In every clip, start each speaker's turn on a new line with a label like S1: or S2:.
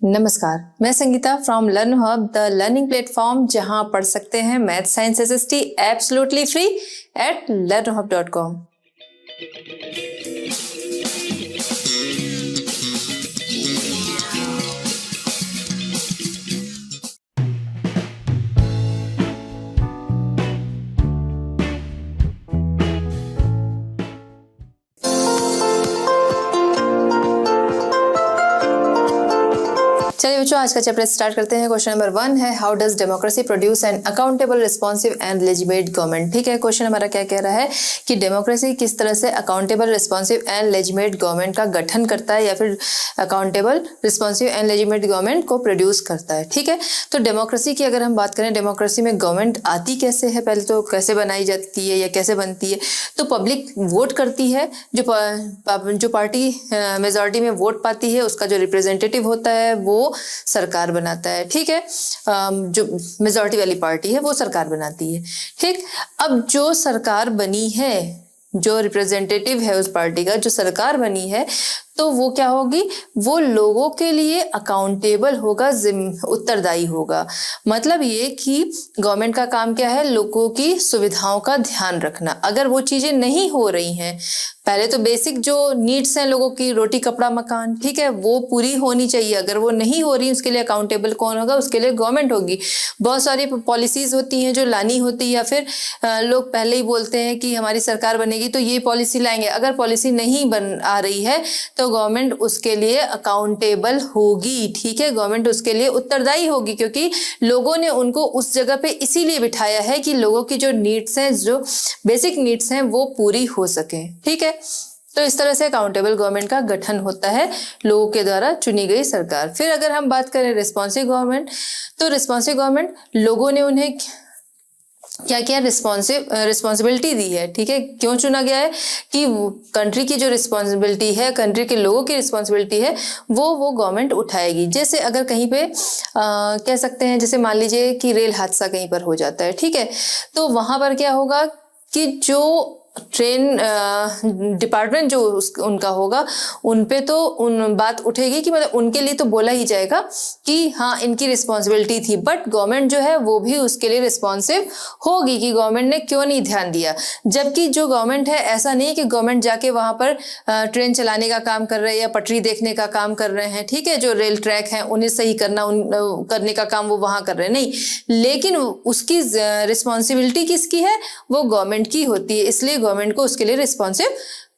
S1: नमस्कार, मैं Sangeeta from learn hub, the learning platform जहां पढ़ सकते हैं math science SST absolutely free at learnhub.com। चलिए बच्चों, आज का चैप्टर स्टार्ट करते हैं। क्वेश्चन नंबर 1 है, how does democracy produce an accountable, responsive and legitimate government. ठीक है, क्वेश्चन हमारा क्या कह रहा है कि डेमोक्रेसी किस तरह से accountable, responsive and legitimate government का गठन करता है या फिर accountable, responsive and legitimate government को प्रोड्यूस करता है। ठीक है, तो डेमोक्रेसी की अगर हम बात करें, डेमोक्रेसी में गवर्नमेंट आती कैसे है, पहले तो कैसे बनाई जाती है या कैसे बनती है। तो पब्लिक वोट करती है, जो पार्टी मेजॉरिटी में वोट पाती है उसका जो रिप्रेजेंटेटिव होता है वो सरकार बनाता है। ठीक है, जो मेजॉरिटी वाली पार्टी है वो सरकार बनाती है। ठीक, अब जो सरकार बनी है, जो रिप्रेजेंटेटिव है उस पार्टी का, जो सरकार बनी है, तो वो क्या होगी, वो लोगों के लिए अकाउंटेबल होगा, उत्तरदायी होगा। मतलब ये कि गवर्नमेंट का काम क्या है, लोगों की सुविधाओं का ध्यान रखना। अगर वो चीजें नहीं हो रही हैं, पहले तो बेसिक जो नीड्स हैं लोगों की, रोटी कपड़ा मकान, ठीक है, वो पूरी होनी चाहिए। अगर वो नहीं हो रही, उसके लिए अकाउंटेबल कौन होगा, उसके लिए गवर्नमेंट होगी। बहुत सारी पॉलिसीज होती हैं जो लानी होती है, या फिर लोग पहले ही बोलते हैं कि हमारी सरकार बनेगी तो ये पॉलिसी लाएंगे। अगर पॉलिसी नहीं बन आ रही है तो गवर्नमेंट उसके लिए अकाउंटेबल होगी। ठीक है, गवर्नमेंट उसके लिए उत्तरदायी होगी, क्योंकि लोगों ने उनको उस जगह पे इसीलिए बिठाया है कि लोगों की जो नीड्स हैं, जो बेसिक नीड्स हैं, वो पूरी हो सके। ठीक है, तो इस तरह से अकाउंटेबल गवर्नमेंट का गठन होता है, लोगों के द्वारा चुनी गई सरकार। फिर अगर हम बात करें रिस्पॉन्सिव गवर्नमेंट, तो रिस्पॉन्सिव गवर्नमेंट, लोगों ने उन्हें क्या क्या रिस्पॉन्सिबिलिटी दी है। ठीक है, क्यों चुना गया है कि कंट्री की जो रिस्पॉन्सिबिलिटी है, कंट्री के लोगों की रिस्पॉन्सिबिलिटी है, वो गवर्नमेंट उठाएगी। जैसे अगर कहीं पे कह सकते हैं, जैसे मान लीजिए कि रेल हादसा कहीं पर हो जाता है, ठीक है, तो वहां पर क्या होगा कि जो ट्रेन डिपार्टमेंट जो उनका होगा, उन पे तो उन बात उठेगी कि मतलब उनके लिए तो बोला ही जाएगा कि हाँ इनकी रिस्पॉन्सिबिलिटी थी, बट गवर्नमेंट जो है वो भी उसके लिए रिस्पॉन्सिव होगी कि गवर्नमेंट ने क्यों नहीं ध्यान दिया। जबकि जो गवर्नमेंट है, ऐसा नहीं है कि गवर्नमेंट जाके वहां पर ट्रेन चलाने का काम कर रहे हैं या पटरी देखने का काम कर रहे हैं। ठीक है, जो रेल ट्रैक है उन्हें सही करने का काम वो वहां कर रहे हैं, नहीं, लेकिन उसकी रिस्पॉन्सिबिलिटी किसकी है, वो गवर्नमेंट की होती है, इसलिए गवर्नमेंट को उसके लिए रिस्पॉन्सिव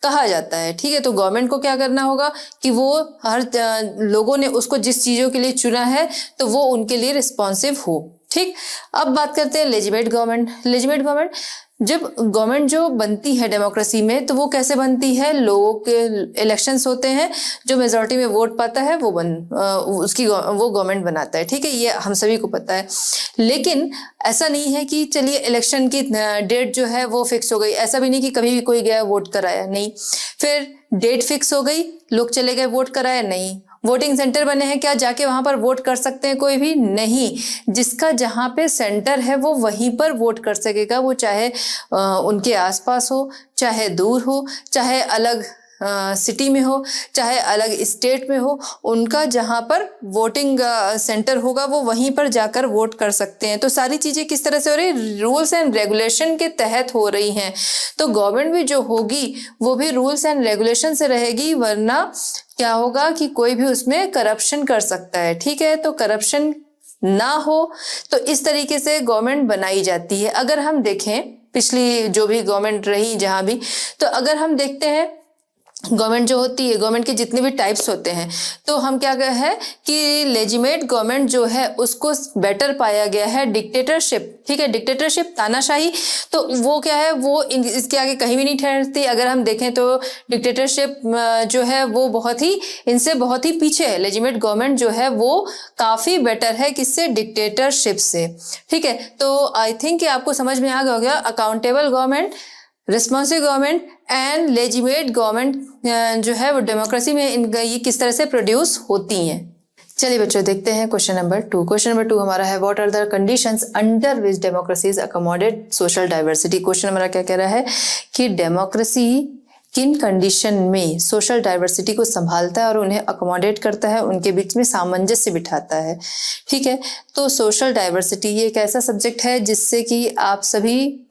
S1: कहा जाता है। ठीक है, तो गवर्नमेंट को क्या करना होगा कि वो हर लोगों ने उसको जिस चीजों के लिए चुना है तो वो उनके लिए रिस्पॉन्सिव हो। ठीक, अब बात करते हैं लेजिटिमेट गवर्नमेंट। लेजिटिमेट गवर्नमेंट, जब गवर्नमेंट जो बनती है डेमोक्रेसी में, तो वो कैसे बनती है, लोगों के इलेक्शंस होते हैं, जो मेजॉरिटी में वोट पाता है वो गवर्नमेंट बनाता है। ठीक है, ये हम सभी को पता है। लेकिन ऐसा नहीं है कि चलिए इलेक्शन की डेट जो है वो फिक्स हो गई, ऐसा भी नहीं कि कभी भी कोई गया वोट कराया, नहीं, फिर डेट फिक्स हो गई, लोग चले गए वोट कराया, नहीं, वोटिंग सेंटर बने हैं, क्या जाके वहां पर वोट कर सकते हैं कोई भी, नहीं, जिसका जहां पे सेंटर है वो वहीं पर वोट कर सकेगा, वो चाहे उनके आसपास हो, चाहे दूर हो, चाहे अलग सिटी में हो, चाहे अलग स्टेट में हो, उनका जहां पर वोटिंग सेंटर होगा वो वहीं पर जाकर वोट कर सकते हैं। तो सारी चीजें किस तरह से हो रही, रूल्स एंड रेगुलेशन के तहत हो रही हैं। तो गवर्नमेंट भी जो होगी वो भी रूल्स एंड रेगुलेशन से रहेगी, वरना क्या होगा कि कोई भी उसमें करप्शन कर सकता है। ठीक है, तो करप्शन ना हो, तो इस तरीके से गवर्नमेंट बनाई जाती है। अगर हम देखें पिछली जो भी गवर्नमेंट रही जहां भी, तो अगर हम देखते हैं गवर्नमेंट जो होती है, गवर्नमेंट के जितने भी टाइप्स होते हैं, तो हम क्या कहे हैं कि लेजिटिमेट गवर्नमेंट जो है उसको बेटर पाया गया है डिक्टेटरशिप। ठीक है, डिक्टेटरशिप, तानाशाही, तो वो क्या है, वो इसके आगे कहीं भी नहीं ठहरती। अगर हम देखें तो डिक्टेटरशिप जो है वो इनसे बहुत ही पीछे है। लेजिटिमेट गवर्नमेंट जो है वो काफी बेटर है, किससे, डिक्टेटरशिप से। ठीक है, तो आई थिंक कि आपको समझ में आ गया होगा, accountable government, responsive government and legitimate government जो है वो डेमोक्रेसी में ये किस तरह से प्रोड्यूस होती हैं। चलिए बच्चों, देखते हैं क्वेश्चन नंबर 2। क्वेश्चन नंबर 2 हमारा है, what are the conditions under which democracies accommodate social diversity. Question हमारा क्या कह रहा है कि डेमोक्रेसी किन कंडीशन में सोशल डाइवर्सिटी को संभालता है और उन्हें अकोमोडेट करता है, उनके बीच में सामंजस्य बिठाता है। ठीक है, तो सोशल डाइवर्सिटी ये एक ऐसा सब्जेक्ट है जिससे कि आप सभी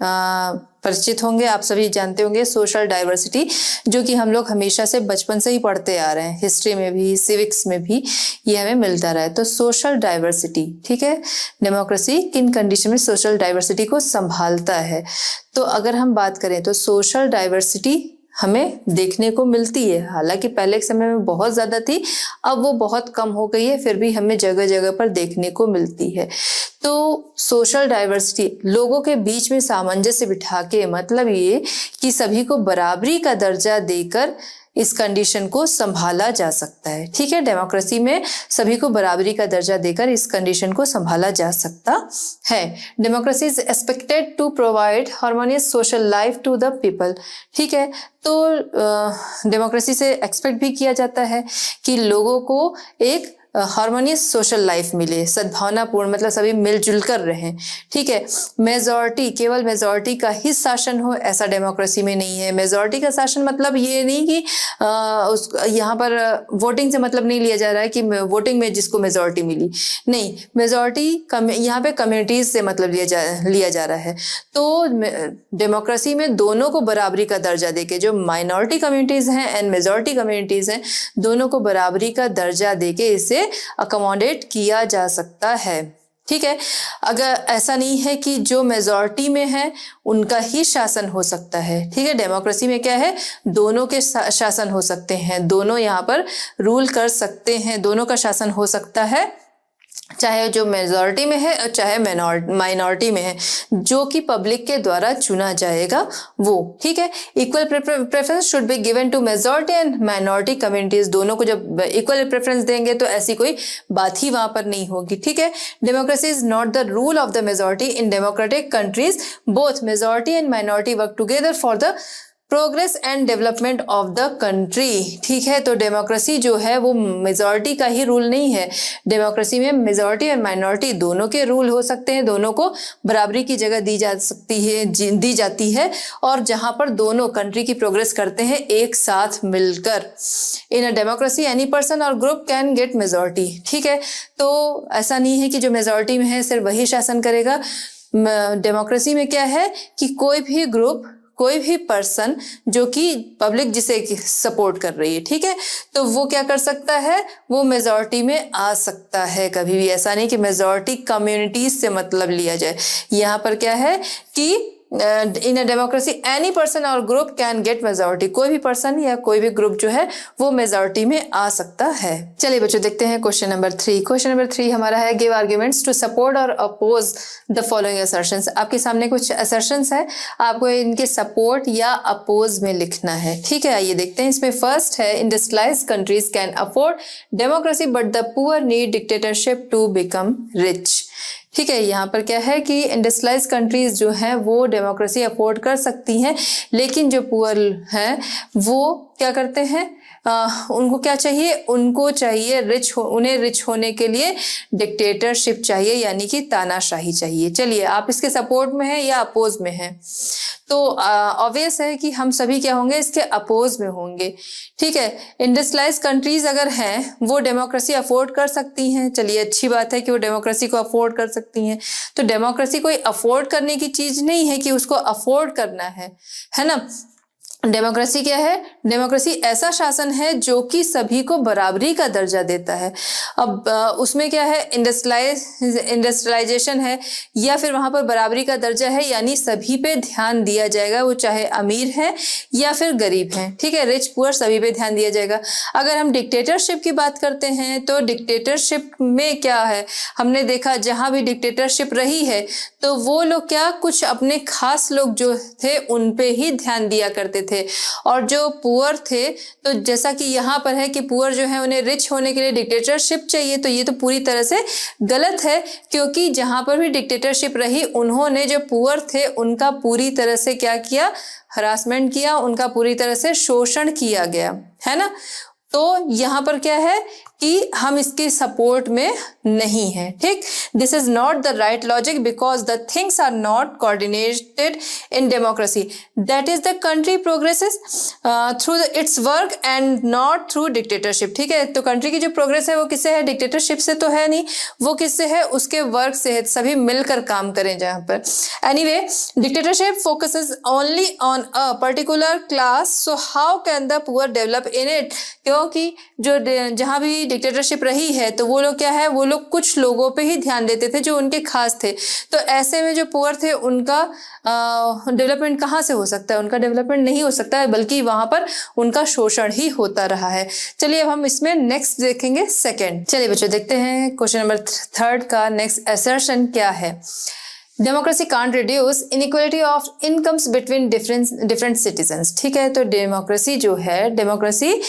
S1: परिचित होंगे, आप सभी जानते होंगे। सोशल डाइवर्सिटी जो कि हम लोग हमेशा से बचपन से ही पढ़ते आ रहे हैं, हिस्ट्री में भी, सिविक्स में भी ये हमें मिलता रहा है। तो सोशल डाइवर्सिटी, ठीक है, डेमोक्रेसी किन कंडीशन में सोशल डाइवर्सिटी को संभालता है। तो अगर हम बात करें तो सोशल डाइवर्सिटी हमें देखने को मिलती है, हालांकि पहले के समय में बहुत ज्यादा थी, अब वो बहुत कम हो गई है, फिर भी हमें जगह जगह पर देखने को मिलती है। तो सोशल डाइवर्सिटी लोगों के बीच में सामंजस्य बिठा के, मतलब ये कि सभी को बराबरी का दर्जा देकर इस कंडीशन को संभाला जा सकता है। ठीक है, डेमोक्रेसी में सभी को बराबरी का दर्जा देकर इस कंडीशन को संभाला जा सकता है। Democracy is expected to provide harmonious social life to the people. ठीक है, तो डेमोक्रेसी से एक्सपेक्ट भी किया जाता है कि लोगों को एक हार्मोनियस सोशल लाइफ मिले, सद्भावनापूर्ण, मतलब सभी मिलजुल कर रहें। ठीक है, मेजॉरिटी, केवल मेजॉरिटी का ही शासन हो ऐसा डेमोक्रेसी में नहीं है। मेजॉरिटी का शासन मतलब ये नहीं कि यहाँ पर वोटिंग से मतलब नहीं लिया जा रहा है कि वोटिंग में जिसको मेजॉरिटी मिली, नहीं, मेजॉरिटी यहाँ पे कम्युनिटीज से मतलब लिया जा रहा है। तो डेमोक्रेसी में दोनों को बराबरी का दर्जा देके, जो माइनॉरिटी कम्युनिटीज हैं एंड मेजॉरिटी कम्युनिटीज हैं, दोनों को बराबरी का दर्जा देके इसे अकोमोडेट किया जा सकता है। ठीक है, अगर ऐसा नहीं है कि जो मेजॉरिटी में है उनका ही शासन हो सकता है। ठीक है, डेमोक्रेसी में क्या है, दोनों के शासन हो सकते हैं, दोनों यहाँ पर रूल कर सकते हैं, दोनों का शासन हो सकता है, चाहे जो मेजॉरिटी में है और चाहे माइनॉरिटी में है, जो कि पब्लिक के द्वारा चुना जाएगा वो। ठीक है, equal preference should be given to majority and minority communities. दोनों को जब इक्वल प्रेफरेंस देंगे तो ऐसी कोई बात ही वहां पर नहीं होगी। ठीक है, democracy is not the rule of the majority. In democratic countries both majority and minority work together for the progress and development of the country. ठीक है, तो डेमोक्रेसी जो है वो मेजॉरिटी का ही रूल नहीं है। डेमोक्रेसी में मेजॉरिटी और माइनॉरिटी दोनों के रूल हो सकते हैं, दोनों को बराबरी की जगह दी जाती है, और जहां पर दोनों कंट्री की प्रोग्रेस करते हैं एक साथ मिलकर। इन अ डेमोक्रेसी एनी पर्सन और ग्रुप कैन गेट मेजॉरिटी। ठीक है, तो ऐसा नहीं है कि जो मेजॉरिटी में है सिर्फ वही शासन करेगा। डेमोक्रेसी में क्या है कि कोई भी ग्रुप, कोई भी पर्सन जो कि पब्लिक जिसे सपोर्ट कर रही है, ठीक है, तो वो क्या कर सकता है, वो मेजॉरिटी में आ सकता है। कभी भी ऐसा नहीं कि मेजॉरिटी कम्युनिटीज से मतलब लिया जाए। यहाँ पर क्या है कि इन अ डेमोक्रेसी एनी पर्सन और ग्रुप कैन गेट मेजॉरिटी। कोई भी पर्सन या कोई भी ग्रुप जो है वो मेजॉरिटी में आ सकता है। चलिए बच्चों, देखते हैं क्वेश्चन नंबर 3। क्वेश्चन नंबर 3 हमारा है, गिव आर्ग्यूमेंट्स टू सपोर्ट और अपोज द फॉलोइंग असर्शंस। आपके सामने कुछ असर्शंस है, आपको इनके सपोर्ट या अपोज में लिखना है। ठीक है, आइए देखते हैं। इसमें फर्स्ट है, industrialised countries can afford democracy but the poor need dictatorship to become rich. ठीक है, यहाँ पर क्या है कि इंडस्ट्रियलाइज कंट्रीज जो हैं वो डेमोक्रेसी अफोर्ड कर सकती हैं, लेकिन जो पुअर हैं वो क्या करते हैं, उनको क्या चाहिए, उनको चाहिए उन्हें रिच होने के लिए डिक्टेटरशिप चाहिए, यानी कि तानाशाही चाहिए। चलिए, आप इसके सपोर्ट में हैं या अपोज में हैं? तो ऑब्वियस है कि हम सभी क्या होंगे, इसके अपोज में होंगे। ठीक है, इंडस्ट्रियलाइज कंट्रीज अगर हैं वो डेमोक्रेसी अफोर्ड कर सकती हैं। चलिए, अच्छी बात है कि वो डेमोक्रेसी को अफोर्ड कर सकती हैं। तो डेमोक्रेसी कोई अफोर्ड करने की चीज नहीं है कि उसको अफोर्ड करना है ना। डेमोक्रेसी क्या है, डेमोक्रेसी ऐसा शासन है जो कि सभी को बराबरी का दर्जा देता है। अब उसमें क्या है, इंडस्ट्रियलाइजेशन है या फिर वहां पर बराबरी का दर्जा है, यानी सभी पे ध्यान दिया जाएगा, वो चाहे अमीर है या फिर गरीब है। ठीक है, रिच पुअर सभी पे ध्यान दिया जाएगा। अगर हम डिक्टेटरशिप की बात करते हैं तो डिक्टेटरशिप में क्या है, हमने देखा जहां भी डिक्टेटरशिप रही है तो वो लोग क्या, कुछ अपने खास लोग जो थे उन पे ही ध्यान दिया करते थे, और जो पुअर थे, तो जैसा कि यहाँ पर है कि पुअर जो है उन्हें रिच होने के लिए डिक्टेटरशिप चाहिए, तो ये तो पूरी तरह से गलत है, क्योंकि जहां पर भी डिक्टेटरशिप रही उन्होंने जो पुअर थे उनका पूरी तरह से क्या किया, हरासमेंट किया, उनका पूरी तरह से शोषण किया गया, है ना। तो यहाँ पर क्या है कि हम इसके सपोर्ट में नहीं है, ठीक। This is not the right logic because the things are not coordinated in democracy, that is the country progresses through its work and not through dictatorship, ठीक है। तो कंट्री की जो प्रोग्रेस है वो किससे है, डिक्टेटरशिप से तो है नहीं, वो किससे है, उसके वर्क से है, सभी मिलकर काम करें जहां पर। Anyway, dictatorship focuses only on a particular class, so how can the poor develop in it, क्योंकि जो जहां भी डिक्टेटरशिप रही है तो वो लोग क्या है, वो लोग कुछ लोगों पे ही ध्यान देते थे जो उनके खास थे। तो ऐसे में जो पुअर थे उनका डेवलपमेंट कहाँ से हो सकता है, उनका डेवलपमेंट नहीं हो सकता है, बल्कि वहां पर उनका शोषण ही होता रहा है। चलिए अब हम इसमें नेक्स्ट देखेंगे सेकंड। चलिए बच्चों देखते हैं क्वेश्चन नंबर 3 का नेक्स्ट असर्शन क्या है। Democracy can't reduce inequality of incomes between different citizens, ठीक है। तो डेमोक्रेसी जो है, डेमोक्रेसी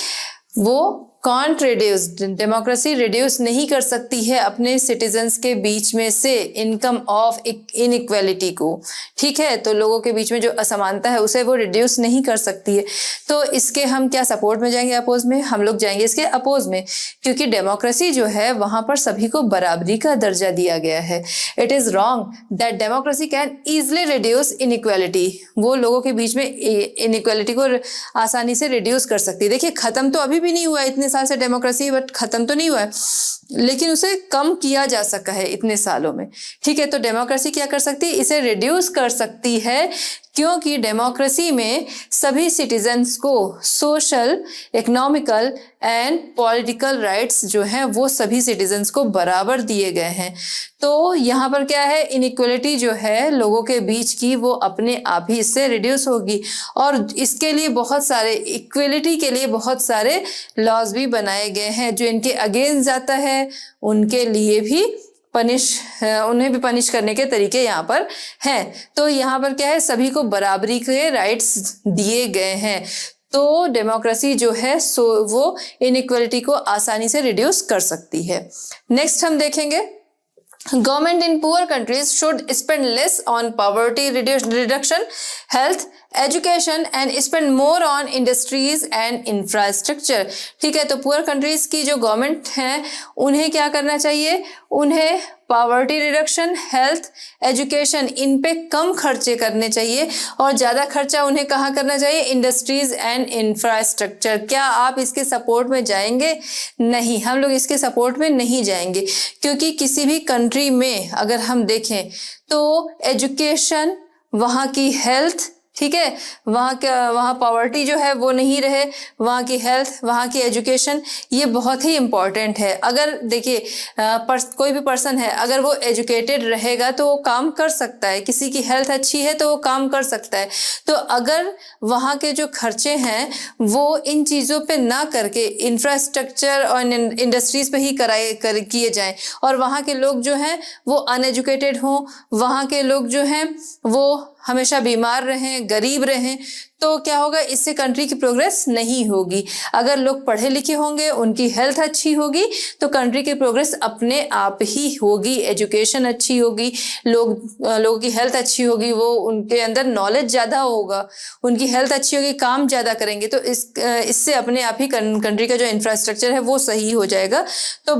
S1: वो कांट रिड्यूस, डेमोक्रेसी रिड्यूस नहीं कर सकती है अपने सिटीजन्स के बीच में से इनकम ऑफ इनइक्वालिटी को, ठीक है। तो लोगों के बीच में जो असमानता है उसे वो रिड्यूस नहीं कर सकती है। तो इसके हम क्या सपोर्ट में जाएंगे, अपोज में, हम लोग जाएंगे इसके अपोज में, क्योंकि डेमोक्रेसी जो है वहां पर सभी को बराबरी का दर्जा दिया गया है। It is wrong that democracy can easily reduce inequality, वो लोगों के बीच में इनइक्वालिटी को आसानी से रिड्यूस कर सकती है। देखिए खत्म तो अभी भी नहीं हुआ, इतने साल से डेमोक्रेसी, बट खत्म तो नहीं हुआ है, लेकिन उसे कम किया जा सका है इतने सालों में, ठीक है। तो डेमोक्रेसी क्या कर सकती है, इसे रिड्यूस कर सकती है, क्योंकि डेमोक्रेसी में सभी सिटीजन्स को social, economical and political rights जो हैं वो सभी सिटीजन्स को बराबर दिए गए हैं। तो यहाँ पर क्या है, इनइक्वालिटी जो है लोगों के बीच की वो अपने आप ही इससे रिड्यूस होगी, और इसके लिए बहुत सारे, इक्वलिटी के लिए बहुत सारे लॉज भी बनाए गए हैं। जो इनके अगेंस्ट जाता है उनके लिए भी उन्हें भी पनिश करने के तरीके यहाँ पर हैं। तो यहाँ पर क्या है, सभी को बराबरी के राइट्स दिए गए हैं। तो डेमोक्रेसी जो है वो इनइक्वालिटी को आसानी से रिड्यूस कर सकती है। नेक्स्ट हम देखेंगे, government in poor countries should spend less on poverty reduction, health, education and spend more on industries and infrastructure, ठीक है। तो पुअर कंट्रीज की जो गवर्नमेंट है उन्हें क्या करना चाहिए, उन्हें पॉवर्टी रिडक्शन, हेल्थ, एजुकेशन, इन पे कम खर्चे करने चाहिए, और ज़्यादा खर्चा उन्हें कहाँ करना चाहिए, इंडस्ट्रीज एंड इंफ्रास्ट्रक्चर। क्या आप इसके सपोर्ट में जाएंगे? नहीं, हम लोग इसके सपोर्ट में नहीं जाएंगे, क्योंकि किसी भी कंट्री में अगर हम देखें तो एजुकेशन, वहाँ की हेल्थ, ठीक है, वहाँ पॉवर्टी जो है वो नहीं रहे, वहाँ की हेल्थ, वहाँ की एजुकेशन, ये बहुत ही इम्पॉर्टेंट है। अगर देखिए कोई भी पर्सन है, अगर वो एजुकेटेड रहेगा तो वो काम कर सकता है, किसी की हेल्थ अच्छी है तो वो काम कर सकता है। तो अगर वहाँ के जो खर्चे हैं वो इन चीज़ों पे ना करके इंफ्रास्ट्रक्चर और इंडस्ट्रीज पे ही किए जाएं, और वहाँ के लोग जो हैं वो अनएजुकेटेड हों, वहाँ के लोग जो हैं वो हमेशा बीमार रहें, गरीब रहें, तो क्या होगा, इससे कंट्री की प्रोग्रेस नहीं होगी। अगर लोग पढ़े लिखे होंगे, उनकी हेल्थ अच्छी होगी, तो कंट्री की प्रोग्रेस अपने आप ही होगी। एजुकेशन अच्छी होगी, लोगों की हेल्थ अच्छी होगी, वो उनके अंदर नॉलेज ज़्यादा होगा, उनकी हेल्थ अच्छी होगी, काम ज़्यादा करेंगे, तो इससे अपने आप ही कंट्री का जो इंफ्रास्ट्रक्चर है वो सही हो जाएगा। तो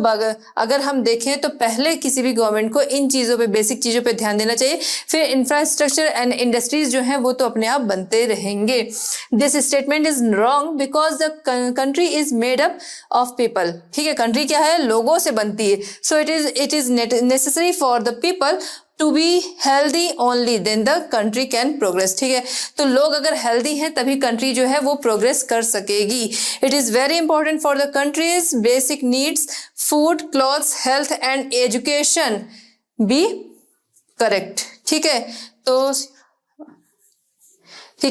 S1: अगर हम देखें तो पहले किसी भी गवर्नमेंट को इन चीज़ों पे, बेसिक चीज़ों पे ध्यान देना चाहिए, फिर इंफ्रास्ट्रक्चर एंड इंडस्ट्रीज जो हैं वो तो अपने आप बनते रहेंगे। This statement is wrong because the country is made up of people, ठीक है। कंट्री क्या है, लोगों से बनती है। So it is necessary for the people to be healthy only then the country can progress, ठीक है। तो लोग अगर हेल्दी हैं तभी कंट्री जो है वो प्रोग्रेस कर सकेगी। It is very important for the countries basic needs, food, clothes, health and education be correct, ठीक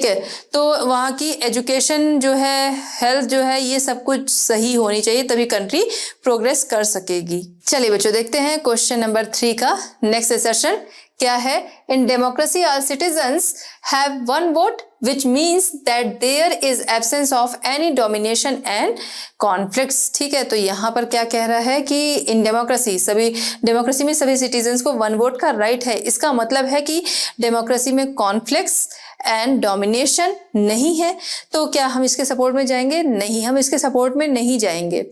S1: है। तो वहाँ की एजुकेशन जो है, हेल्थ जो है, ये सब कुछ सही होनी चाहिए, तभी कंट्री प्रोग्रेस कर सकेगी। चलिए बच्चों देखते हैं क्वेश्चन नंबर 3 का नेक्स्ट सेशन क्या है। इन democracy all citizens have one vote which means that there is absence of any domination and conflicts, ठीक है। तो यहाँ पर क्या कह रहा है कि इन डेमोक्रेसी में सभी सिटीजन्स को वन वोट का राइट है। इसका मतलब है कि डेमोक्रेसी में कॉन्फ्लिक्ट्स एंड डोमिनेशन नहीं है, तो क्या हम इसके सपोर्ट में जाएंगे? नहीं, हम इसके सपोर्ट में नहीं जाएंगे।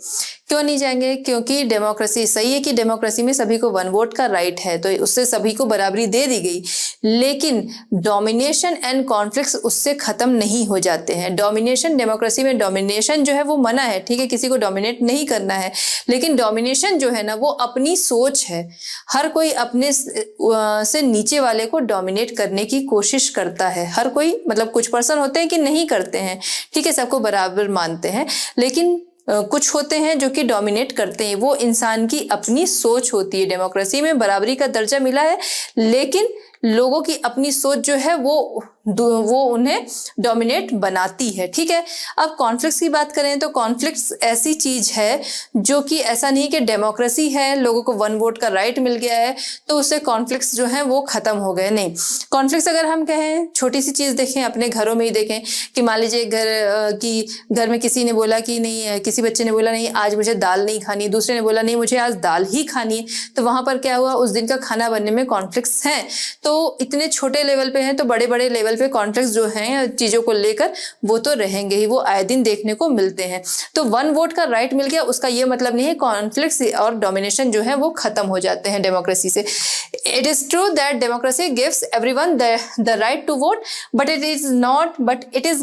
S1: क्यों नहीं जाएंगे? क्योंकि डेमोक्रेसी, सही है कि डेमोक्रेसी में सभी को वन वोट का राइट है, तो उससे सभी को बराबरी दे दी गई, लेकिन डोमिनेशन एंड कॉन्फ्लिक्ट्स उससे खत्म नहीं हो जाते हैं। डोमिनेशन, डेमोक्रेसी में डोमिनेशन जो है वो मना है, ठीक है, किसी को डोमिनेट नहीं करना है, लेकिन डोमिनेशन जो है ना वो अपनी सोच है। हर कोई अपने से नीचे वाले को डोमिनेट करने की कोशिश करता है, हर कोई, मतलब कुछ पर्सन होते हैं कि नहीं करते हैं, ठीक है, सबको बराबर मानते हैं, लेकिन कुछ होते हैं जो कि डोमिनेट करते हैं। वो इंसान की अपनी सोच होती है। डेमोक्रेसी में बराबरी का दर्जा मिला है, लेकिन लोगों की अपनी सोच जो है वो उन्हें डोमिनेट बनाती है, ठीक है। अब कॉन्फ्लिक्ट्स की बात करें तो कॉन्फ्लिक्ट्स ऐसी चीज है जो कि ऐसा नहीं कि डेमोक्रेसी है, लोगों को वन वोट का राइट मिल गया है तो उससे कॉन्फ्लिक्ट्स जो हैं वो खत्म हो गए, नहीं। कॉन्फ्लिक्ट्स अगर हम कहें, छोटी सी चीज देखें, अपने घरों में ही देखें कि मान लीजिए घर में किसी ने बोला कि नहीं, किसी बच्चे ने बोला नहीं आज मुझे दाल नहीं खानी, दूसरे ने बोला नहीं मुझे आज दाल ही खानी है, तो वहां पर क्या हुआ, उस दिन का खाना बनने में कॉन्फ्लिक्ट्स हैं। तो इतने छोटे लेवल पे हैं तो बड़े बड़े लेवल पे कॉन्फ्लिक्ट्स जो हैं चीजों को लेकर वो तो रहेंगे ही, वो आए दिन देखने को मिलते हैं। तो वन वोट का राइट मिल गया उसका ये मतलब नहीं है कॉन्फ्लिक्ट्स और डोमिनेशन जो है वो खत्म हो जाते हैं डेमोक्रेसी से। It is true that democracy gives everyone the right to vote, but it is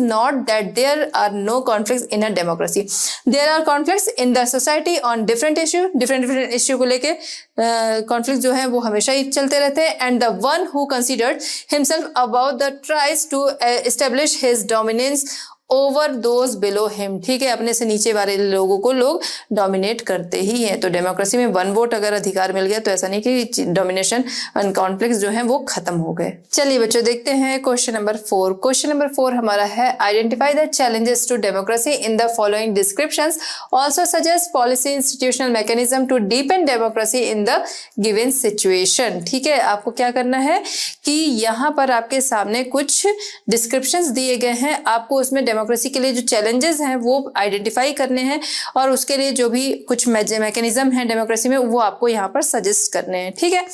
S1: not that there are no conflicts in a democracy. There are conflicts in the society on different issue को लेके conflict जो है वो हमेशा ही चलते रहते हैं। And the one who considered himself about the tries to establish his dominance over those below him, ठीक है, अपने से नीचे वाले लोगों को लोग डोमिनेट करते ही हैं। तो डेमोक्रेसी में वन वोट अगर अधिकार मिल गया तो ऐसा नहीं कि डोमिनेशन एंड कॉन्फ्लिक्ट्स जो हैं वो खत्म हो गए। चलिए बच्चों देखते हैं क्वेश्चन नंबर 4। क्वेश्चन नंबर 4 हमारा है identify the challenges to democracy in the following descriptions, also suggest policy institutional mechanism to deepen democracy in the given situation. ठीक है, आपको क्या करना है कि यहाँ पर आपके सामने कुछ डिस्क्रिप्शंस दिए गए हैं, आपको उसमें डेमोक्रेसी के लिए जो चैलेंजेस हैं वो आइडेंटिफाई करने हैं और उसके लिए जो भी कुछ मैकेनिज्म है डेमोक्रेसी में वो आपको यहाँ पर सजेस्ट करने हैं। ठीक है,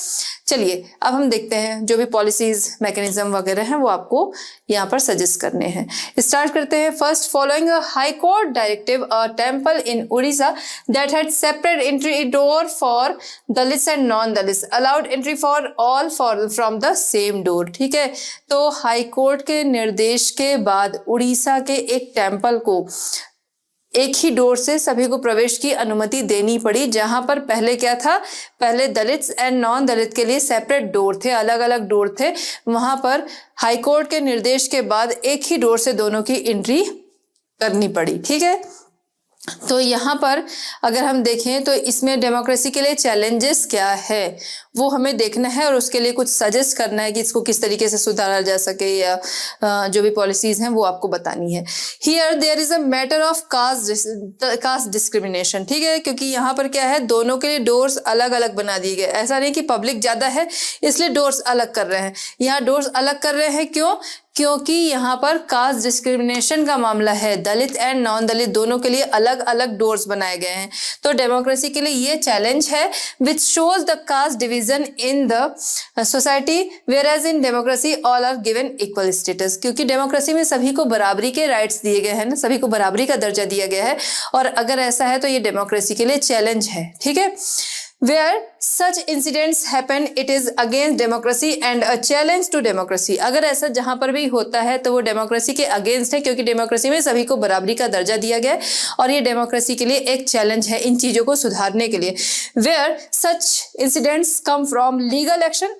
S1: चलिए अब हम देखते हैं जो भी पॉलिसीज मैकेनिज्म वगैरह हैं वो आपको यहाँ पर सजेस्ट करने हैं। स्टार्ट करते हैं। First, following a high court directive a temple in Orissa that had separate entry door for Dalits and non Dalits allowed entry for all from the same door. ठीक है, तो हाई कोर्ट के निर्देश के बाद उड़ीसा के एक टेम्पल को एक ही डोर से सभी को प्रवेश की अनुमति देनी पड़ी, जहां पर पहले क्या था, पहले दलित्स एंड नॉन दलित के लिए सेपरेट डोर थे, अलग अलग डोर थे। वहां पर हाई कोर्ट के निर्देश के बाद एक ही डोर से दोनों की एंट्री करनी पड़ी। ठीक है, तो यहाँ पर अगर हम देखें तो इसमें डेमोक्रेसी के लिए चैलेंजेस क्या है वो हमें देखना है और उसके लिए कुछ सजेस्ट करना है कि इसको किस तरीके से सुधारा जा सके या जो भी पॉलिसीज हैं वो आपको बतानी है। Here there is a matter of caste discrimination. ठीक है, क्योंकि यहाँ पर क्या है, दोनों के लिए डोर्स अलग अलग बना दिए गए। ऐसा नहीं कि पब्लिक ज्यादा है इसलिए डोर्स अलग कर रहे हैं, यहाँ डोर्स अलग कर रहे हैं क्यों, क्योंकि यहाँ पर कास्ट डिस्क्रिमिनेशन का मामला है। दलित एंड नॉन दलित दोनों के लिए अलग अलग डोर्स बनाए गए हैं। तो डेमोक्रेसी के लिए ये चैलेंज है which shows the caste division in the society whereas in democracy all are given equal status. क्योंकि डेमोक्रेसी में सभी को बराबरी के राइट्स दिए गए हैं ना, सभी को बराबरी का दर्जा दिया गया है, और अगर ऐसा है तो ये डेमोक्रेसी के लिए चैलेंज है। ठीक है, Where such incidents happen, it is against democracy and a challenge to democracy. अगर ऐसा जहां पर भी होता है तो वो डेमोक्रेसी के अगेंस्ट है, क्योंकि डेमोक्रेसी में सभी को बराबरी का दर्जा दिया गया है और ये डेमोक्रेसी के लिए एक चैलेंज है इन चीजों को सुधारने के लिए। Where such incidents come from legal action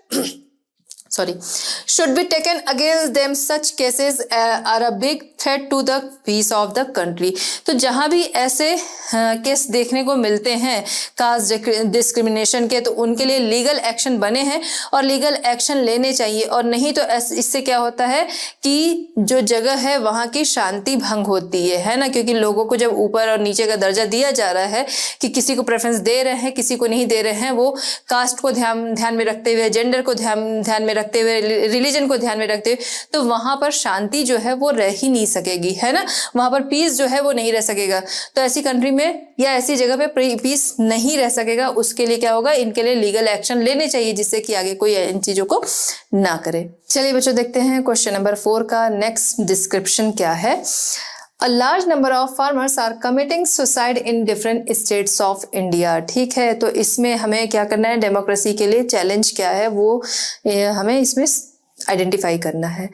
S1: should be taken against them, such cases are a big threat to the peace of the country. तो जहां भी ऐसे केस देखने को मिलते हैं कास्ट डिस्क्रिमिनेशन के, तो उनके लिए लीगल एक्शन बने हैं और लीगल एक्शन लेने चाहिए, और नहीं तो इससे क्या होता है कि जो जगह है वहां की शांति भंग होती है ना, क्योंकि लोगों को जब ऊपर और नीचे का दर्जा दिया जा रहा है कि किसी को प्रेफरेंस दे रहे हैं किसी को नहीं दे रहे हैं, वो कास्ट को ध्यान में रखते हुए, जेंडर को ध्यान में रखते हुए, रिलीजन को ध्यान में रखते हुए, तो वहां पर शांति जो है वो रह ही नहीं सकेगी, है ना, वहां पर पीस जो है वो नहीं रह सकेगा। तो ऐसी कंट्री में या ऐसी जगह पे पीस नहीं रह सकेगा, उसके लिए क्या होगा, इनके लिए लीगल एक्शन लेने चाहिए जिससे कि आगे कोई इन चीजों को ना करे। चलिए बच्चों देखते हैं क्वेश्चन नंबर 4 का नेक्स्ट डिस्क्रिप्शन क्या है। A large number of farmers are committing suicide in different states of India। ठीक है, तो इसमें हमें क्या करना है, डेमोक्रेसी के लिए चैलेंज क्या है वो हमें इसमें आइडेंटिफाई करना है।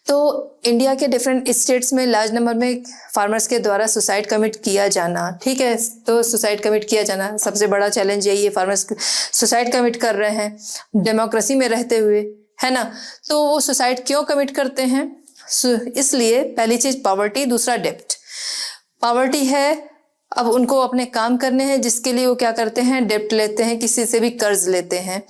S1: तो इंडिया के डिफरेंट स्टेट्स में लार्ज नंबर में फार्मर्स के द्वारा सुसाइड कमिट किया जाना, ठीक है, तो सुसाइड कमिट किया जाना सबसे बड़ा चैलेंज यही है, फार्मर्स सुसाइड कमिट कर रहे हैं डेमोक्रेसी में रहते हुए, है ना। तो वो सुसाइड क्यों कमिट करते हैं, इसलिए पहली चीज पॉवर्टी, दूसरा डेप्ट। पॉवर्टी है, अब उनको अपने काम करने हैं जिसके लिए वो क्या करते हैं, डेप्ट लेते हैं, किसी से भी कर्ज लेते हैं,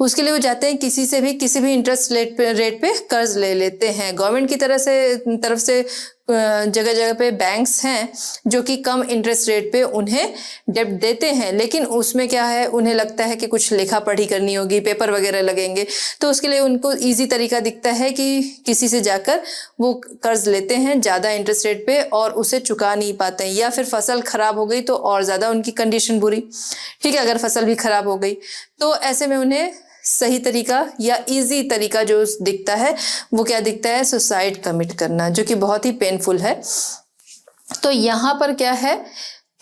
S1: उसके लिए वो जाते हैं किसी से भी किसी भी इंटरेस्ट रेट पे कर्ज ले लेते हैं। गवर्नमेंट की तरफ से जगह जगह पे बैंक्स हैं जो कि कम इंटरेस्ट रेट पे उन्हें डेप्ट देते हैं, लेकिन उसमें क्या है, उन्हें लगता है कि कुछ लेखा पढ़ी करनी होगी, पेपर वगैरह लगेंगे, तो उसके लिए उनको इजी तरीका दिखता है कि किसी से जाकर वो कर्ज लेते हैं ज़्यादा इंटरेस्ट रेट पे और उसे चुका नहीं पाते हैं, या फिर फसल खराब हो गई तो और ज़्यादा उनकी कंडीशन बुरी, ठीक है, अगर फसल भी खराब हो गई तो ऐसे में उन्हें सही तरीका या इजी तरीका जो दिखता है वो क्या दिखता है, सुसाइड कमिट करना, जो कि बहुत ही पेनफुल है। तो यहाँ पर क्या है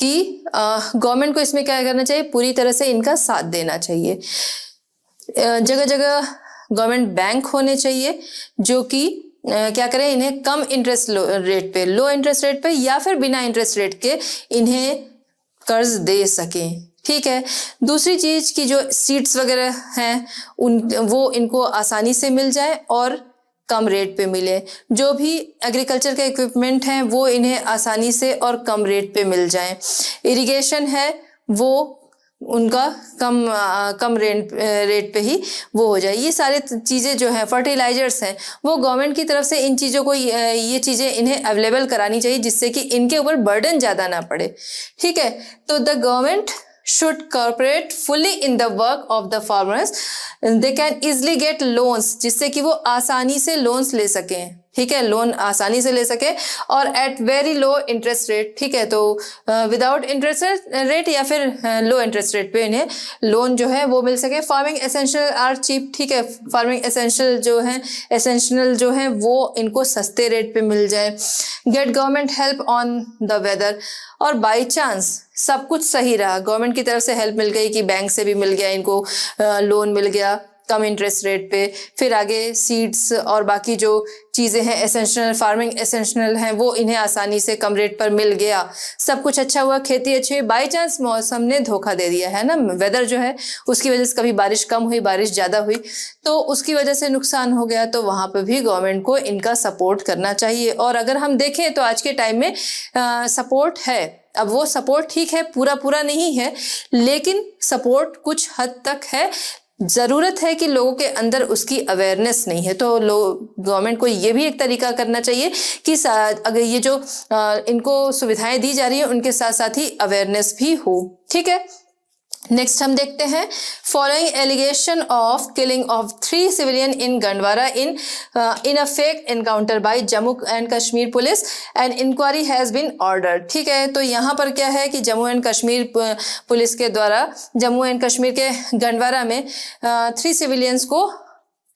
S1: कि गवर्नमेंट को इसमें क्या करना चाहिए, पूरी तरह से इनका साथ देना चाहिए। जगह जगह गवर्नमेंट बैंक होने चाहिए जो कि क्या करें, इन्हें कम इंटरेस्ट रेट पे, लो इंटरेस्ट रेट पे या फिर बिना इंटरेस्ट रेट के इन्हें कर्ज दे सकें, ठीक है। दूसरी चीज की जो सीड्स वगैरह हैं वो इनको आसानी से मिल जाए और कम रेट पे मिले, जो भी एग्रीकल्चर के इक्विपमेंट हैं वो इन्हें आसानी से और कम रेट पे मिल जाए। इरिगेशन है वो उनका कम रेट पे ही वो हो जाए। ये सारे चीज़ें जो हैं, फर्टिलाइजर्स हैं, वो गवर्नमेंट की तरफ से इन चीज़ों को ये चीज़ें इन्हें अवेलेबल करानी चाहिए जिससे कि इनके ऊपर बर्डन ज़्यादा ना पड़े, ठीक है। तो the government should cooperate fully in the work of the farmers। They can easily get loans, जिससे कि वो आसानी से लोन्स ले सकें, ठीक है, लोन आसानी से ले सके और at very low interest rate, ठीक है। तो विदाउट इंटरेस्ट रेट या फिर लो इंटरेस्ट रेट पे इन्हें लोन जो है वो मिल सके। फार्मिंग एसेंशियल आर चीप, ठीक है, फार्मिंग एसेंशियल जो है वो इनको सस्ते रेट पे मिल जाए। Get government help on the weather, और बाई चांस सब कुछ सही रहा, गवर्नमेंट की तरफ से हेल्प मिल गई कि बैंक से भी मिल गया इनको लोन मिल गया कम इंटरेस्ट रेट पे, फिर आगे सीड्स और बाकी जो चीज़ें हैं एसेंशियल, फार्मिंग एसेंशियल हैं, वो इन्हें आसानी से कम रेट पर मिल गया, सब कुछ अच्छा हुआ, खेती अच्छी हुई। बाई चांस मौसम ने धोखा दे दिया है ना, वेदर जो है उसकी वजह से कभी बारिश कम हुई, बारिश ज़्यादा हुई, तो उसकी वजह से नुकसान हो गया, तो वहाँ पर भी गवर्नमेंट को इनका सपोर्ट करना चाहिए। और अगर हम देखें तो आज के टाइम में सपोर्ट है, अब वो सपोर्ट ठीक है, पूरा नहीं है, लेकिन सपोर्ट कुछ हद तक है। ज़रूरत है कि लोगों के अंदर उसकी अवेयरनेस नहीं है, तो गवर्नमेंट को ये भी एक तरीका करना चाहिए कि अगर ये जो इनको सुविधाएं दी जा रही हैं उनके साथ साथ ही अवेयरनेस भी हो, ठीक है। नेक्स्ट हम देखते हैं, following allegation of killing of 3 civilian in Gandwara in a fake encounter by Jammu and Kashmir police and inquiry has been ordered, ठीक है। तो यहाँ पर क्या है कि जम्मू एंड कश्मीर पुलिस के द्वारा जम्मू एंड कश्मीर के गंडवारा में 3 सिविलियंस को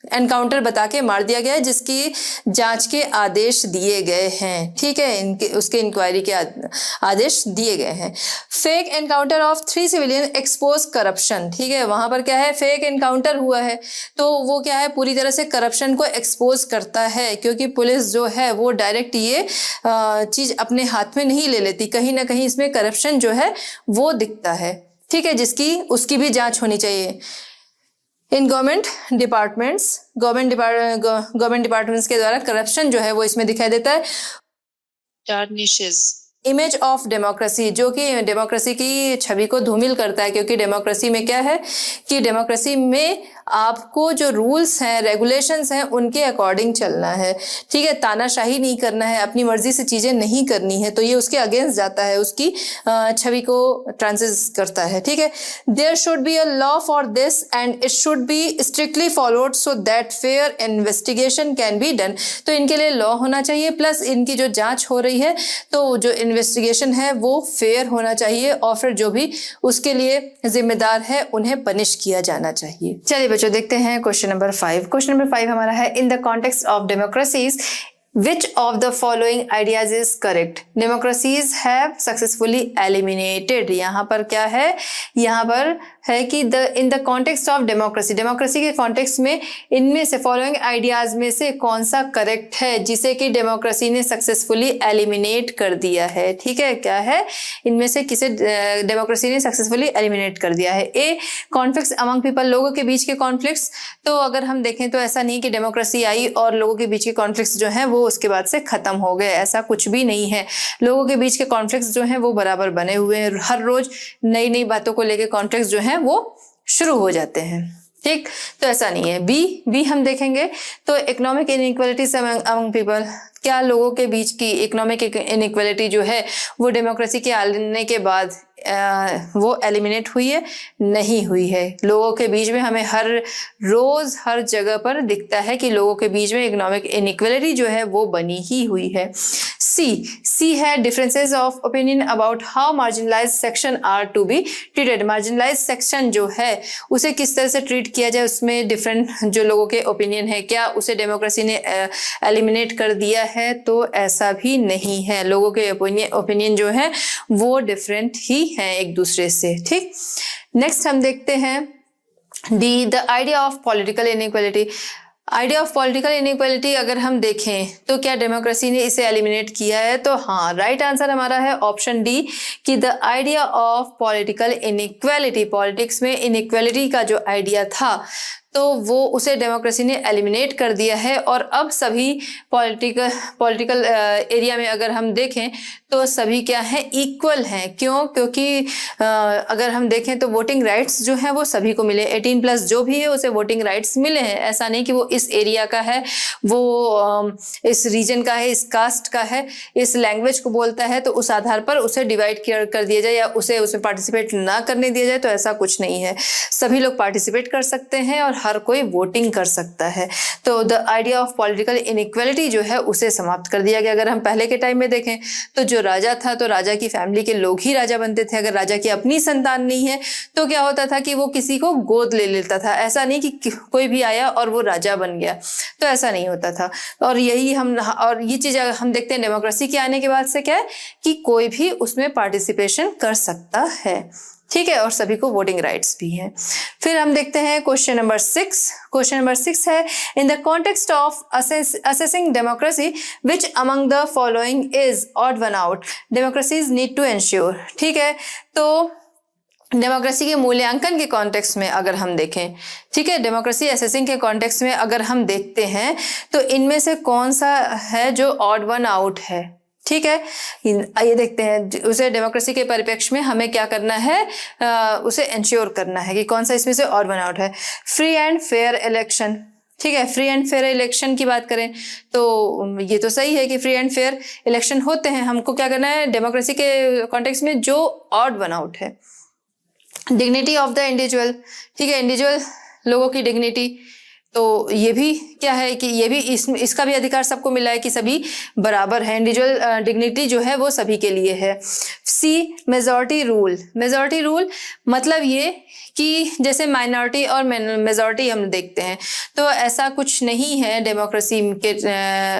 S1: एनकाउंटर बता के मार दिया गया है, जिसकी जांच के आदेश दिए गए हैं, ठीक है, उसके इंक्वायरी के आदेश दिए गए हैं। Fake encounter of 3 civilian expose corruption, ठीक है, वहां पर क्या है, फेक एनकाउंटर हुआ है तो वो क्या है, पूरी तरह से करप्शन को एक्सपोज करता है, क्योंकि पुलिस जो है वो डायरेक्ट ये चीज अपने हाथ में नहीं ले लेती, कहीं ना कहीं इसमें करप्शन जो है वो दिखता है, ठीक है, जिसकी उसकी भी जांच होनी चाहिए। इन गवर्नमेंट डिपार्टमेंट्स के द्वारा करप्शन जो है वो इसमें दिखाई देता है। इमेज ऑफ डेमोक्रेसी, जो कि डेमोक्रेसी की छवि को धूमिल करता है, क्योंकि डेमोक्रेसी में क्या है कि डेमोक्रेसी में आपको जो रूल्स हैं, रेगुलेशंस हैं, उनके अकॉर्डिंग चलना है, ठीक है। तानाशाही नहीं करना है, अपनी मर्जी से चीजें नहीं करनी है, तो ये उसके अगेंस्ट जाता है, उसकी छवि को ट्रांसेस करता है, ठीक है। There should be a law for this and it should be strictly followed so that fair investigation can be done. तो इनके लिए लॉ होना चाहिए, प्लस इनकी जो जांच हो रही है तो जो इन्वेस्टिगेशन है वो फेयर होना चाहिए, और फिर जो भी उसके लिए जिम्मेदार है उन्हें पनिश किया जाना चाहिए। चलिए बच्चों, देखते हैं क्वेश्चन नंबर 5। क्वेश्चन नंबर 5 हमारा है, in the context of democracies which of the following ideas is correct? Democracies have successfully eliminated। यहाँ पर क्या है, यहाँ पर है कि in the context of democracy, democracy के कॉन्टेक्स्ट में इनमें से फॉलोइंग आइडियाज में से कौन सा करेक्ट है जिसे कि डेमोक्रेसी ने सक्सेसफुली एलिमिनेट कर दिया है, ठीक है। क्या है, इनमें से किसे डेमोक्रेसी ने सक्सेसफुली एलिमिनेट कर दिया है। ए, कॉन्फ्लिक्ट्स अमंग पीपल, लोगों के बीच के कॉन्फ्लिक्ट्स। तो अगर हम देखें तो ऐसा नहीं कि डेमोक्रेसी आई और लोगों के बीच के कॉन्फ्लिक्ट्स जो हैं वो उसके बाद से खत्म हो गए, ऐसा कुछ भी नहीं है। लोगों के बीच के कॉन्फ्लिक्ट्स जो हैं वो बराबर बने हुए हैं, हर रोज नई नई बातों को लेकर कॉन्फ्लिक्ट्स जो हैं वो शुरू हो जाते हैं, ठीक। तो ऐसा नहीं है। बी हम देखेंगे तो इकोनॉमिक इनइक्वालिटीज अमंग पीपल, क्या लोगों के बीच की इकोनॉमिक इनइक्वालिटी जो है वो डेमोक्रेसी के आने के बाद वो एलिमिनेट हुई है? नहीं हुई है। लोगों के बीच में हमें हर रोज हर जगह पर दिखता है कि लोगों के बीच में इकोनॉमिक इनइक्वालिटी जो है वो बनी ही हुई है। सी है differences of opinion about how marginalised section are to be treated. Marginalised section जो है उसे किस तरह से ट्रीट किया जाए, उसमें डिफरेंट जो लोगों के ओपिनियन है, क्या उसे डेमोक्रेसी ने एलिमिनेट कर दिया है? तो ऐसा भी नहीं है। लोगों के ओपिनियन जो है वो डिफरेंट ही हैं एक दूसरे से, ठीक। नेक्स्ट हम देखते हैं D, the idea of political inequality. Idea of political inequality अगर हम देखें तो क्या डेमोक्रेसी ने इसे एलिमिनेट किया है? तो हाँ, राइट आंसर हमारा है ऑप्शन डी कि the idea of political inequality, politics में इनइक्वालिटी का जो आइडिया था तो वो उसे डेमोक्रेसी ने एलिमिनेट कर दिया है। और अब सभी पॉलिटिकल एरिया में अगर हम देखें तो सभी क्या है, इक्वल हैं। क्यों? क्योंकि अगर हम देखें तो वोटिंग राइट्स जो हैं वो सभी को मिले, 18+ जो भी है उसे वोटिंग राइट्स मिले हैं। ऐसा नहीं कि वो इस एरिया का है, वो इस रीजन का है, इस कास्ट का है, इस लैंग्वेज को बोलता है तो उस आधार पर उसे डिवाइड कर दिया जाए या उसे उसमें पार्टिसिपेट ना करने दिया जाए, तो ऐसा कुछ नहीं है। सभी लोग पार्टिसिपेट कर सकते हैं और हर कोई वोटिंग कर सकता है। तो the idea of political inequality जो है उसे समाप्त कर दिया गया। अगर हम पहले के टाइम में देखें तो जो राजा था तो राजा की फैमिली के लोग ही राजा बनते थे। अगर राजा की अपनी संतान नहीं है तो क्या होता था कि वो किसी को गोद ले लेता था। ऐसा नहीं कि कोई भी आया और वो राजा बन गया, तो ऐसा नहीं होता था। और ये चीज हम देखते हैं डेमोक्रेसी के आने के बाद से क्या है कि कोई भी उसमें पार्टिसिपेशन कर सकता है, ठीक है, और सभी को वोटिंग राइट्स भी हैं। फिर हम देखते हैं क्वेश्चन नंबर 6। क्वेश्चन नंबर 6 है, in the context of assessing democracy which among the following is odd one out democracies need to ensure. ठीक है, तो डेमोक्रेसी के मूल्यांकन के कॉन्टेक्स्ट में अगर हम देखें, ठीक है, डेमोक्रेसी असेसिंग के कॉन्टेक्स्ट में अगर हम देखते हैं तो इनमें से कौन सा है जो ऑड वन आउट है। ठीक है, आइए देखते हैं उसे डेमोक्रेसी के परिप्रेक्ष्य में हमें क्या करना है, उसे इंश्योर करना है कि कौन सा इसमें से ऑड वन आउट है। फ्री एंड फेयर इलेक्शन, ठीक है, फ्री एंड फेयर इलेक्शन की बात करें तो ये तो सही है कि फ्री एंड फेयर इलेक्शन होते हैं। हमको क्या करना है डेमोक्रेसी के कॉन्टेक्स्ट में जो ऑड वन आउट है। डिग्निटी ऑफ द इंडिविजुअल, ठीक है, इंडिविजुअल लोगों की डिग्निटी, तो ये भी क्या है कि ये भी इसका भी अधिकार सबको मिला है कि सभी बराबर है। इंडिविजुअल डिग्निटी जो है वो सभी के लिए है। सी मेजॉरिटी रूल, मेजॉरिटी रूल मतलब ये कि जैसे माइनॉरिटी और मेजॉरिटी हम देखते हैं तो ऐसा कुछ नहीं है डेमोक्रेसी के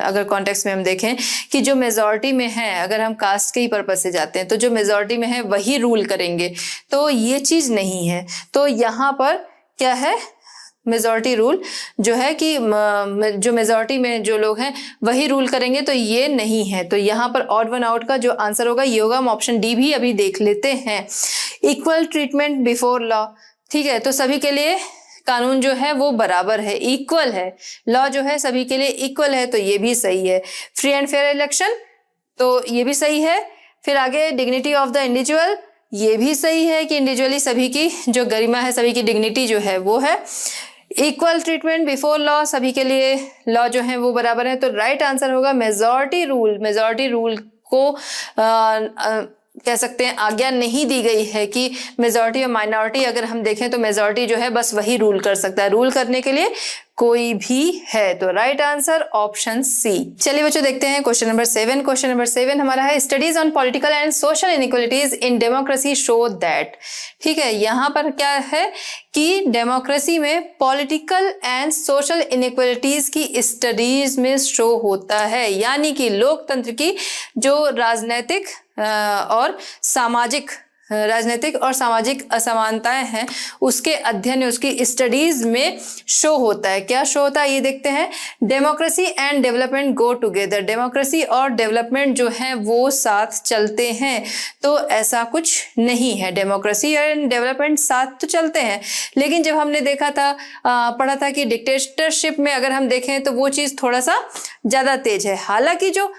S1: अगर कॉन्टेक्स्ट में हम देखें कि जो मेजॉरिटी में है, अगर हम कास्ट के ही पर्पज से जाते हैं तो जो मेजॉरिटी में है वही रूल करेंगे, तो ये चीज नहीं है। तो यहाँ पर क्या है, मेजॉरिटी रूल जो है कि जो मेजॉरिटी में जो लोग हैं वही रूल करेंगे, तो ये नहीं है। तो यहाँ पर ऑड वन आउट का जो आंसर होगा ये होगा, हम ऑप्शन डी भी अभी देख लेते हैं। इक्वल ट्रीटमेंट बिफोर लॉ, ठीक है, तो सभी के लिए कानून जो है वो बराबर है, इक्वल है। लॉ जो है सभी के लिए इक्वल है, तो ये भी सही है। फ्री एंड फेयर इलेक्शन, तो ये भी सही है। फिर आगे डिग्निटी ऑफ द इंडिविजुअल, ये भी सही है कि इंडिविजुअली सभी की जो गरिमा है, सभी की डिग्निटी जो है वो है। इक्वल ट्रीटमेंट बिफोर लॉ, सभी के लिए लॉ जो है वो बराबर है। तो राइट आंसर होगा मेजॉरिटी रूल। मेजॉरिटी रूल को कह सकते हैं आज्ञा नहीं दी गई है कि मेजॉरिटी और माइनॉरिटी, अगर हम देखें तो मेजॉरिटी जो है बस वही रूल कर सकता है, रूल करने के लिए कोई भी है। तो राइट आंसर ऑप्शन सी। चलिए बच्चों देखते हैं क्वेश्चन नंबर 7। क्वेश्चन नंबर 7 हमारा है studies on political and social inequalities in democracy show that. ठीक है, यहाँ पर क्या है कि डेमोक्रेसी में पॉलिटिकल एंड सोशल इनइक्वालिटीज की स्टडीज में शो होता है, यानी कि लोकतंत्र की जो राजनीतिक और सामाजिक असमानताएं हैं उसके अध्ययन, उसकी स्टडीज में शो होता है। क्या शो होता है ये देखते हैं। Democracy and development go together. Democracy और डेवलपमेंट जो है वो साथ चलते हैं, तो ऐसा कुछ नहीं है। डेमोक्रेसी एंड डेवलपमेंट साथ तो चलते हैं, लेकिन जब हमने देखा था पढ़ा था कि डिक्टेटरशिप में अगर हम देखें तो वो चीज थोड़ा सा ज्यादा तेज है। हालांकि जो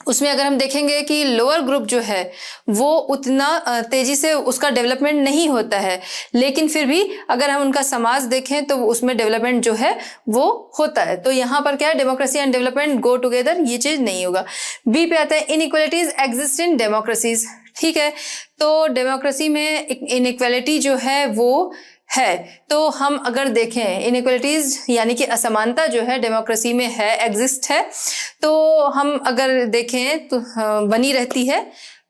S1: उसमें अगर हम देखेंगे कि लोअर ग्रुप जो है वो उतना तेजी से उसका डेवलपमेंट नहीं होता है, लेकिन फिर भी अगर हम उनका समाज देखें तो उसमें डेवलपमेंट जो है वो होता है। तो यहाँ पर क्या है, democracy and development go together, ये चीज नहीं होगा। बी पे आता है इनइक्वालिटीज एग्जिस्ट इन डेमोक्रेसीज। ठीक है, तो डेमोक्रेसी में इनइक्वालिटी जो है वो है। तो हम अगर देखें इनइक्वालिटीज यानी कि असमानता जो है डेमोक्रेसी में है, एग्जिस्ट है, तो हम अगर देखें तो बनी रहती है।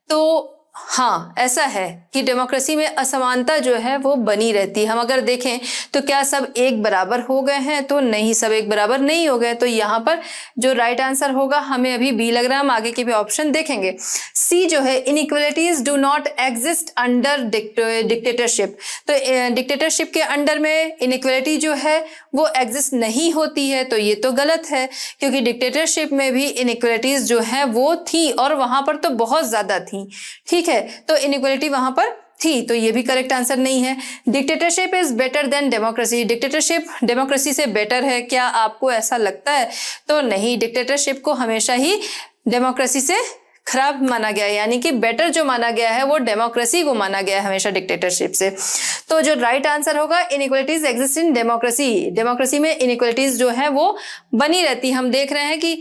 S1: तो हाँ, ऐसा है कि डेमोक्रेसी में असमानता जो है वो बनी रहती है। हम अगर देखें तो क्या सब एक बराबर हो गए हैं, तो नहीं, सब एक बराबर नहीं हो गए। तो यहाँ पर जो राइट आंसर होगा, हमें अभी बी लग रहा है, हम आगे के भी ऑप्शन देखेंगे। सी जो है inequalities do not exist under dictatorship. तो डिक्टेटरशिप के अंडर में इनइक्वालिटी जो है वो एग्जिस्ट नहीं होती है, तो ये तो गलत है, क्योंकि डिक्टेटरशिप में भी इनइक्वालिटीज जो है वो थी और वहां पर तो बहुत ज्यादा थी। ठीक है, तो इनइक्वालिटी वहां पर थी, तो ये भी करेक्ट आंसर नहीं है। Dictatorship is better than democracy. Dictatorship democracy से बेटर है, क्या आपको ऐसा लगता है? तो नहीं, डिक्टेटरशिप को हमेशा ही डेमोक्रेसी से खराब माना गया है, यानी कि बेटर जो माना गया है वो डेमोक्रेसी को माना गया है हमेशा डिक्टेटरशिप से। तो जो राइट आंसर होगा inequalities exist in democracy. Democracy में इनइक्वालिटीज जो है वो बनी रहती। हम देख रहे हैं कि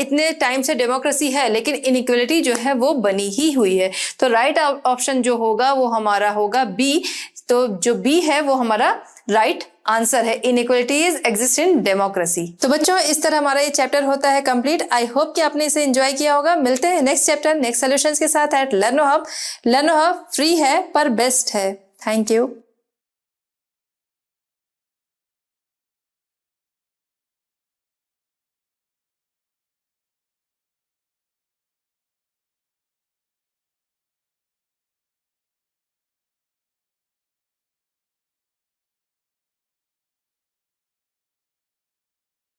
S1: इतने टाइम से डेमोक्रेसी है, लेकिन इनइक्वालिटी जो है वो बनी ही हुई है। तो राइट ऑप्शन जो होगा वो हमारा होगा बी। तो जो बी है वो हमारा राइट आंसर है, इनइक्वालिटीज एग्जिस्ट इन डेमोक्रेसी। तो बच्चों इस तरह हमारा ये चैप्टर होता है कंप्लीट। आई होप कि आपने इसे एंजॉय किया होगा। मिलते हैं नेक्स्ट चैप्टर नेक्स्ट सॉल्यूशंस के साथ at Learno Hub. Learno Hub free है पर बेस्ट है। Thank you.